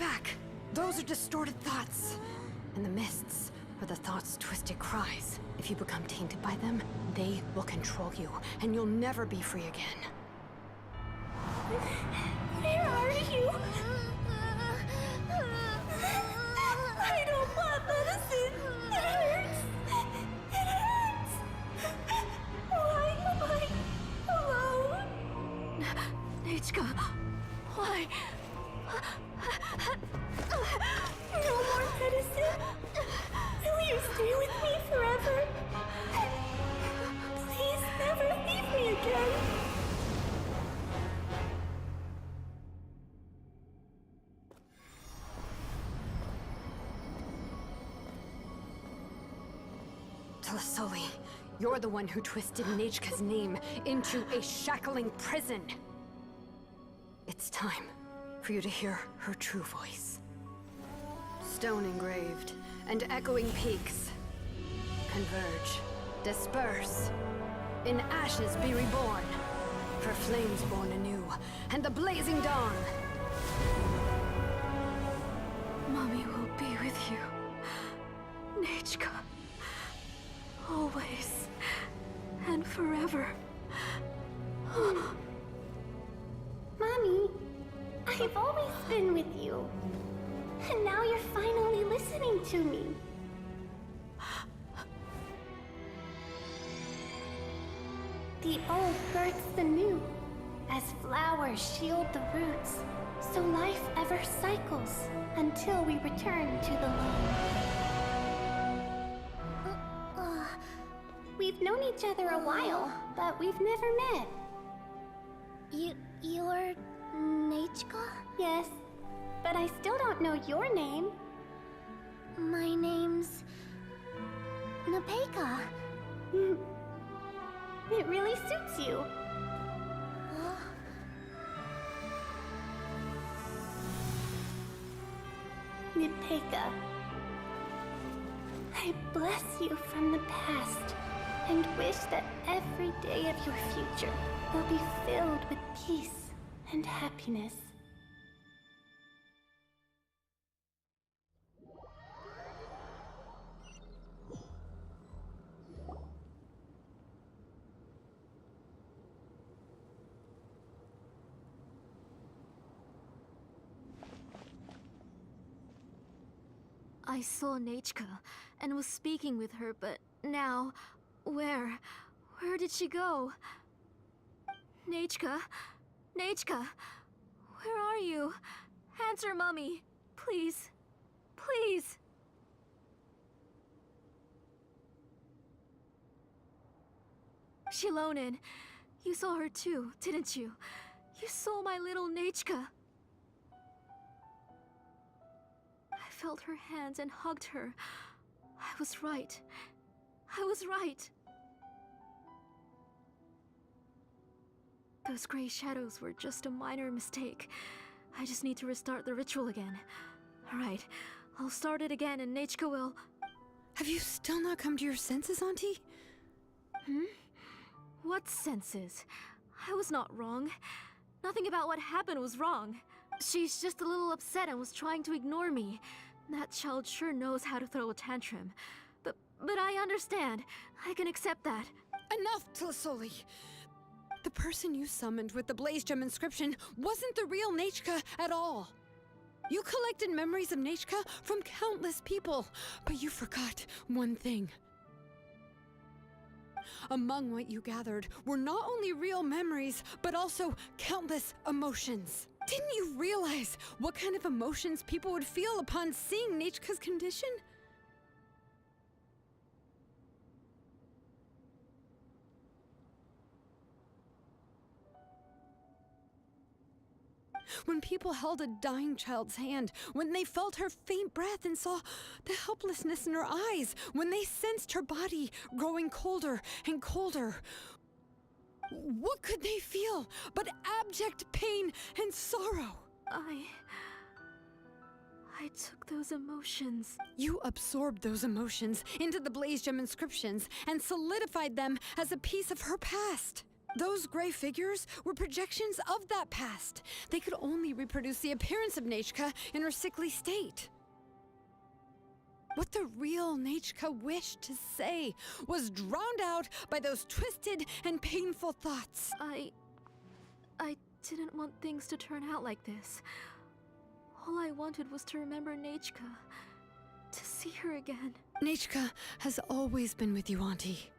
back. Those are distorted thoughts. And the mists are the thoughts' twisted cries. If you become tainted by them, they will control you, and you'll never be free again. Where are you? I don't want medicine. It hurts. It hurts. Why am I alone? Nechca, why? No more medicine. Will you stay with me forever? Please never leave me again. Xilonen, you're the one who twisted Nechca's name into a shackling prison. It's time for you to hear her true voice. Stone engraved and echoing peaks converge, disperse, in ashes be reborn, for flames born anew, and the blazing dawn. Mommy will be with you, Nechca. Always and forever. Mommy, I've always been with you. And now you're finally listening to me. The old births the new, as flowers shield the roots, so life ever cycles until we return to the lone. We've known each other a while, but we've never met. You're Nechca? Yes, but I still don't know your name. My name's Nechca. It really suits you. Nechca, I bless you from the past and wish that every day of your future will be filled with peace and happiness. I saw Nechca and was speaking with her, but now, where did she go? Nechca? Nechca? Where are you? Answer, Mommy. Please. Please. Xilonen, you saw her too, didn't you? You saw my little Nechca. I felt her hands and hugged her. I was right. I was right. Those gray shadows were just a minor mistake. I just need to restart the ritual again. Alright, I'll start it again and Nechca will... Have you still not come to your senses, Auntie? What senses? I was not wrong. Nothing about what happened was wrong. She's just a little upset and was trying to ignore me. That child sure knows how to throw a tantrum. But I understand. I can accept that. Enough, Xilonen! The person you summoned with the Blaze Gem inscription wasn't the real Nechca at all. You collected memories of Nechca from countless people, but you forgot one thing. Among what you gathered were not only real memories, but also countless emotions. Didn't you realize what kind of emotions people would feel upon seeing Nechca's condition? When people held a dying child's hand, when they felt her faint breath and saw the helplessness in her eyes, when they sensed her body growing colder and colder, what could they feel but abject pain and sorrow? I took those emotions. You absorbed those emotions into the Blaze Gem inscriptions and solidified them as a piece of her past. Those gray figures were projections of that past. They could only reproduce the appearance of Nechca in her sickly state. What the real Nechca wished to say was drowned out by those twisted and painful thoughts. I didn't want things to turn out like this. All I wanted was to remember Nechca, to see her again. Nechca has always been with you, Auntie.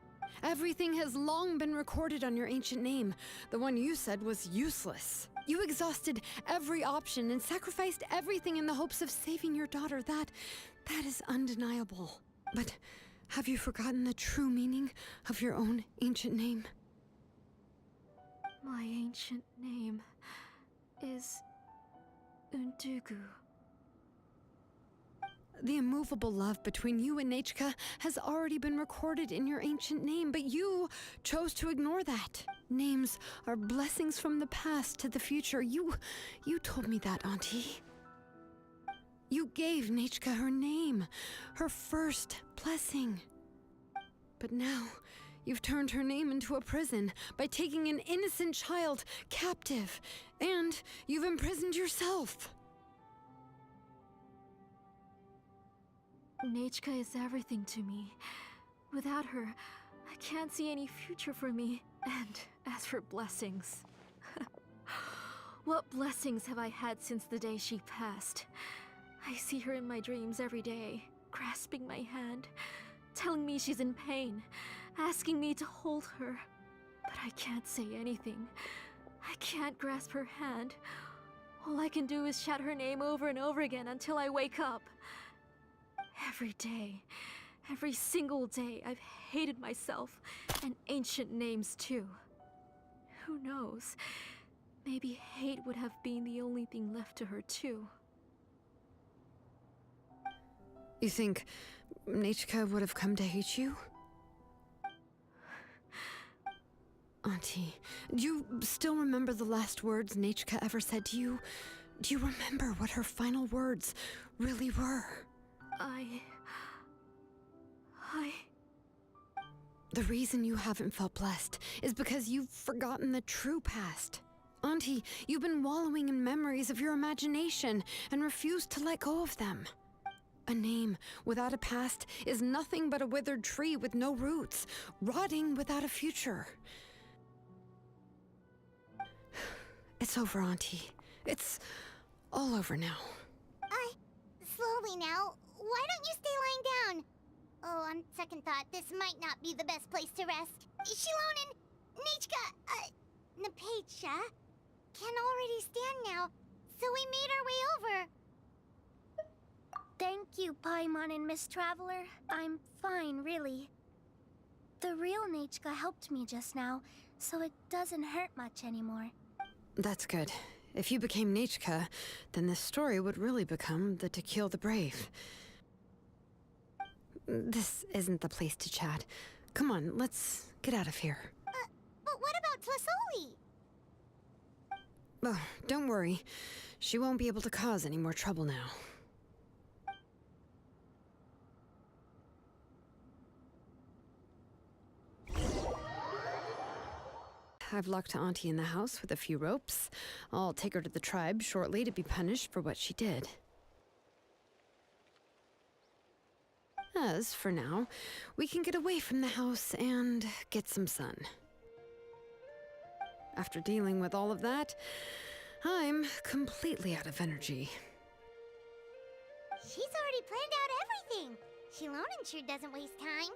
Everything has long been recorded on your ancient name. The one you said was useless. You exhausted every option and sacrificed everything in the hopes of saving your daughter. That is undeniable. But have you forgotten the true meaning of your own ancient name? My ancient name is Undugu. The immovable love between you and Nechca has already been recorded in your ancient name, but you chose to ignore that. Names are blessings from the past to the future. You told me that, Auntie. You gave Nechca her name, her first blessing. But now, you've turned her name into a prison by taking an innocent child captive, and you've imprisoned yourself. Nechca is everything to me. Without her, I can't see any future for me. And as for blessings... what blessings have I had since the day she passed? I see her in my dreams every day, grasping my hand, telling me she's in pain, asking me to hold her. But I can't say anything. I can't grasp her hand. All I can do is shout her name over and over again until I wake up. Every day, every single day, I've hated myself, and ancient names too. Who knows? Maybe hate would have been the only thing left to her too. You think Nechca would have come to hate you? Auntie, do you still remember the last words Nechca ever said to you? Do you remember what her final words really were? The reason you haven't felt blessed is because you've forgotten the true past. Auntie, you've been wallowing in memories of your imagination and refused to let go of them. A name without a past is nothing but a withered tree with no roots, rotting without a future. It's over, Auntie. It's all over now. Slowly now. Why don't you stay lying down? Oh, on second thought, this might not be the best place to rest. Xilonen, Nechca, Nechca can already stand now, so we made our way over. Thank you, Paimon and Miss Traveler. I'm fine, really. The real Nechca helped me just now, so it doesn't hurt much anymore. That's good. If you became Nechca, then this story would really become the To Kill the Brave. This isn't the place to chat. Come on, let's get out of here. But what about Tlasoli? Oh, don't worry. She won't be able to cause any more trouble now. I've locked Auntie in the house with a few ropes. I'll take her to the tribe shortly to be punished for what she did. As for now, we can get away from the house and get some sun. After dealing with all of that, I'm completely out of energy. She's already planned out everything. Xilonen sure doesn't waste time.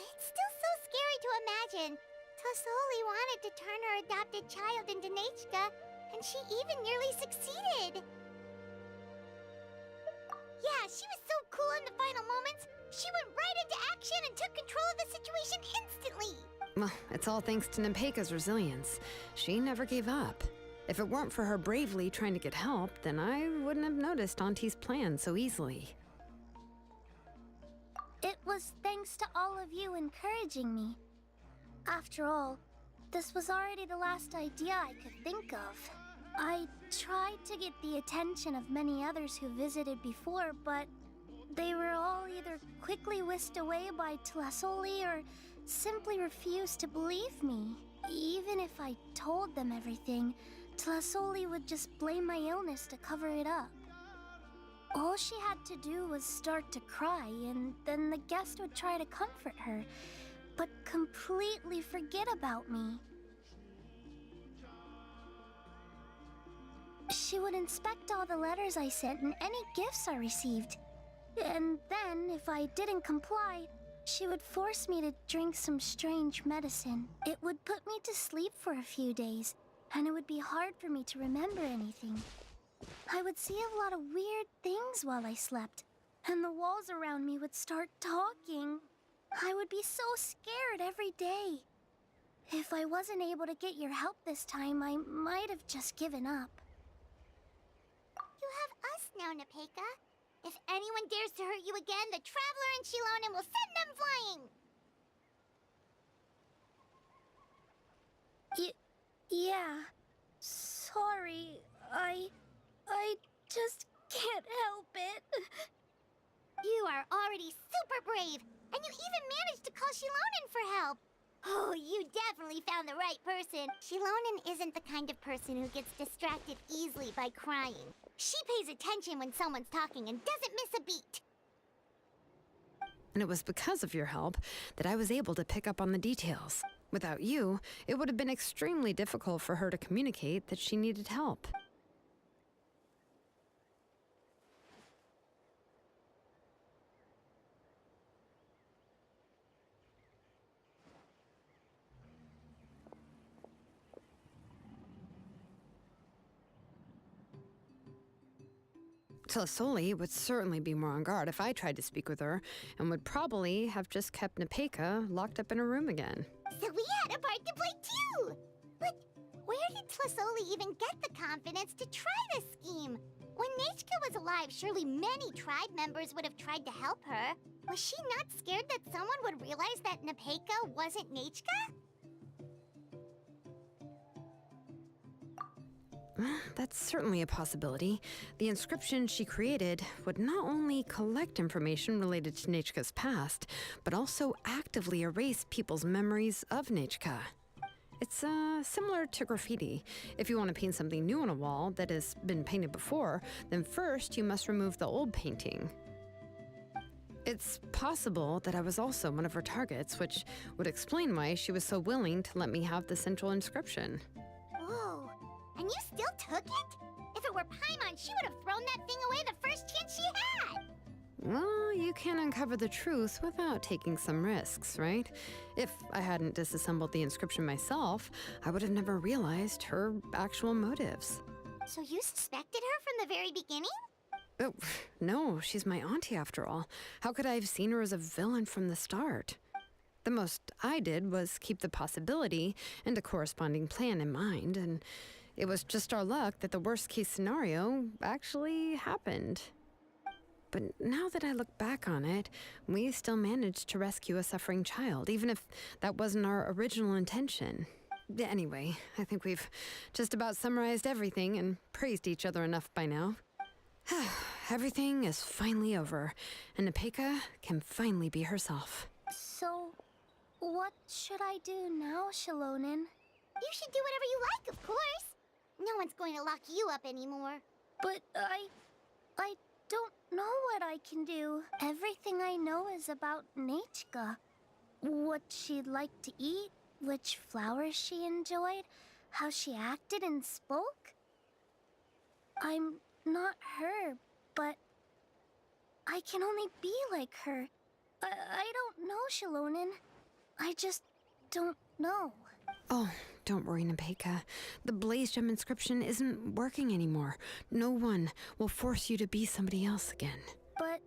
It's still so scary to imagine. Tlasoli wanted to turn her adopted child into Nechca, and she even nearly succeeded. Yeah, she was so cool in the final moments. She went right into action and took control of the situation instantly. Well, it's all thanks to Nechca's resilience. She never gave up. If it weren't for her bravely trying to get help, then I wouldn't have noticed Auntie's plan so easily. It was thanks to all of you encouraging me. After all, this was already the last idea I could think of. I tried to get the attention of many others who visited before, but they were all either quickly whisked away by Tlasoli or simply refused to believe me. Even if I told them everything, Tlasoli would just blame my illness to cover it up. All she had to do was start to cry, and then the guest would try to comfort her, but completely forget about me. She would inspect all the letters I sent and any gifts I received. And then, if I didn't comply, she would force me to drink some strange medicine. It would put me to sleep for a few days, and it would be hard for me to remember anything. I would see a lot of weird things while I slept, and the walls around me would start talking. I would be so scared every day. If I wasn't able to get your help this time, I might have just given up. You have us now, Nechca. If anyone dares to hurt you again, the Traveler and Xilonen will send them flying! Yeah. Sorry, I just can't help it. You are already super brave, and you even managed to call Xilonen for help. Oh, you definitely found the right person. Xilonen isn't the kind of person who gets distracted easily by crying. She pays attention when someone's talking and doesn't miss a beat. And it was because of your help that I was able to pick up on the details. Without you, it would have been extremely difficult for her to communicate that she needed help. Tlasoli would certainly be more on guard if I tried to speak with her, and would probably have just kept Nechca locked up in her room again. So we had a part to play too! But where did Tlasoli even get the confidence to try this scheme? When Nechca was alive, surely many tribe members would have tried to help her. Was she not scared that someone would realize that Nechca wasn't Nechca? That's certainly a possibility. The inscription she created would not only collect information related to Nechca's past, but also actively erase people's memories of Nechca. It's similar to graffiti. If you want to paint something new on a wall that has been painted before, then first you must remove the old painting. It's possible that I was also one of her targets, which would explain why she was so willing to let me have the central inscription. Whoa, and you still took it? If it were Paimon, she would have thrown that thing away the first chance she had! Well, you can't uncover the truth without taking some risks, right? If I hadn't disassembled the inscription myself, I would have never realized her actual motives. So you suspected her from the very beginning? Oh, no, she's my auntie after all. How could I have seen her as a villain from the start? The most I did was keep the possibility and a corresponding plan in mind, and it was just our luck that the worst-case scenario actually happened. But now that I look back on it, we still managed to rescue a suffering child, even if that wasn't our original intention. Anyway, I think we've just about summarized everything and praised each other enough by now. Everything is finally over, and Nechca can finally be herself. So, what should I do now, Xilonen? You should do whatever you like, of course. No one's going to lock you up anymore. But I don't know what I can do. Everything I know is about Nechca. What she'd like to eat, which flowers she enjoyed, how she acted and spoke. I'm not her, but I can only be like her. I don't know, Xilonen. I just don't know. Oh, don't worry, Nechca. The Blaze Gem inscription isn't working anymore. No one will force you to be somebody else again. But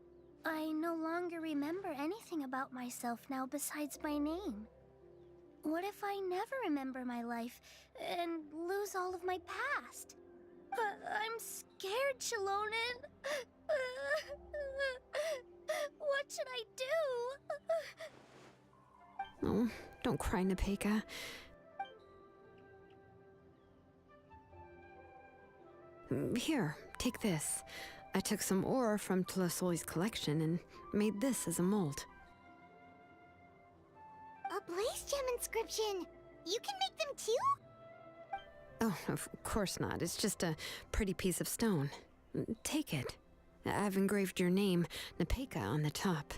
I no longer remember anything about myself now besides my name. What if I never remember my life and lose all of my past? I'm scared, Xilonen. What should I do? Oh, don't cry, Nechca. Here, take this. I took some ore from Tlasoli's collection and made this as a mold. A blaze gem inscription. You can make them too? Oh, of course not. It's just a pretty piece of stone. Take it. I've engraved your name, Nechca, on the top.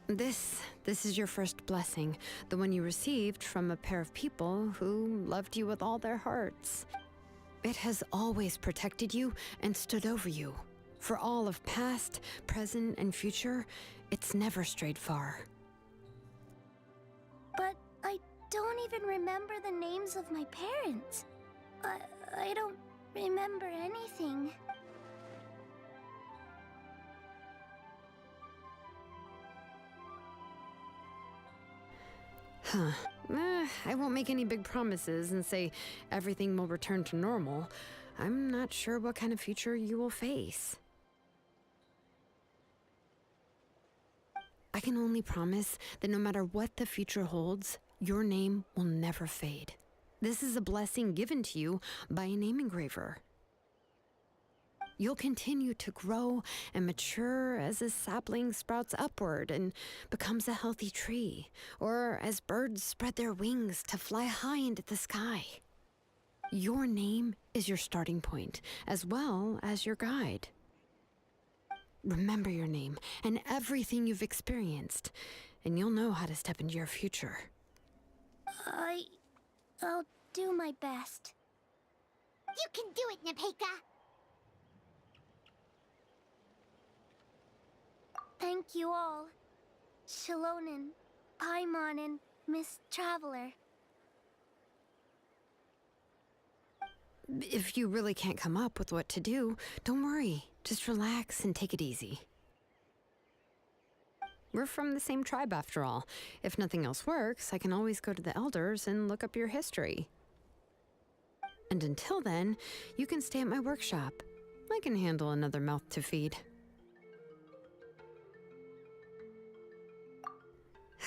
This is your first blessing, the one you received from a pair of people who loved you with all their hearts. It has always protected you and stood over you. For all of past, present, and future, it's never strayed far. But I don't even remember the names of my parents. I don't remember anything. Huh. I won't make any big promises and say everything will return to normal. I'm not sure what kind of future you will face. I can only promise that no matter what the future holds, your name will never fade. This is a blessing given to you by a name engraver. You'll continue to grow and mature as a sapling sprouts upward and becomes a healthy tree, or as birds spread their wings to fly high into the sky. Your name is your starting point, as well as your guide. Remember your name and everything you've experienced, and you'll know how to step into your future. I'll do my best. You can do it, Nechca. Thank you all. Xilonen, Paimon, and Miss Traveler. If you really can't come up with what to do, don't worry. Just relax and take it easy. We're from the same tribe after all. If nothing else works, I can always go to the elders and look up your history. And until then, you can stay at my workshop. I can handle another mouth to feed.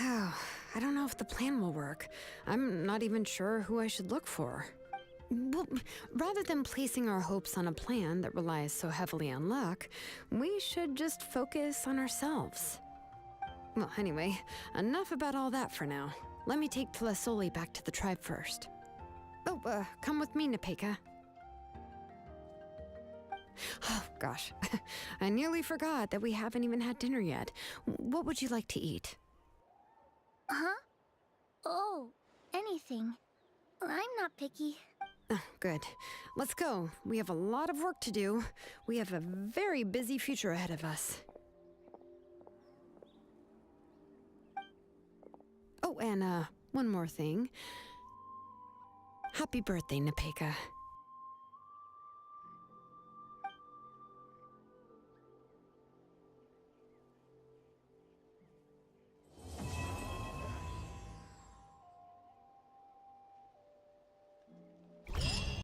Oh, I don't know if the plan will work. I'm not even sure who I should look for. Well, rather than placing our hopes on a plan that relies so heavily on luck, we should just focus on ourselves. Well, anyway, enough about all that for now. Let me take Tlasoli back to the tribe first. Oh, come with me, Nechca. Oh, gosh. I nearly forgot that we haven't even had dinner yet. What would you like to eat? Huh? Oh, anything. I'm not picky. Oh, good. Let's go. We have a lot of work to do. We have a very busy future ahead of us. Oh, and one more thing. Happy birthday, Nechca.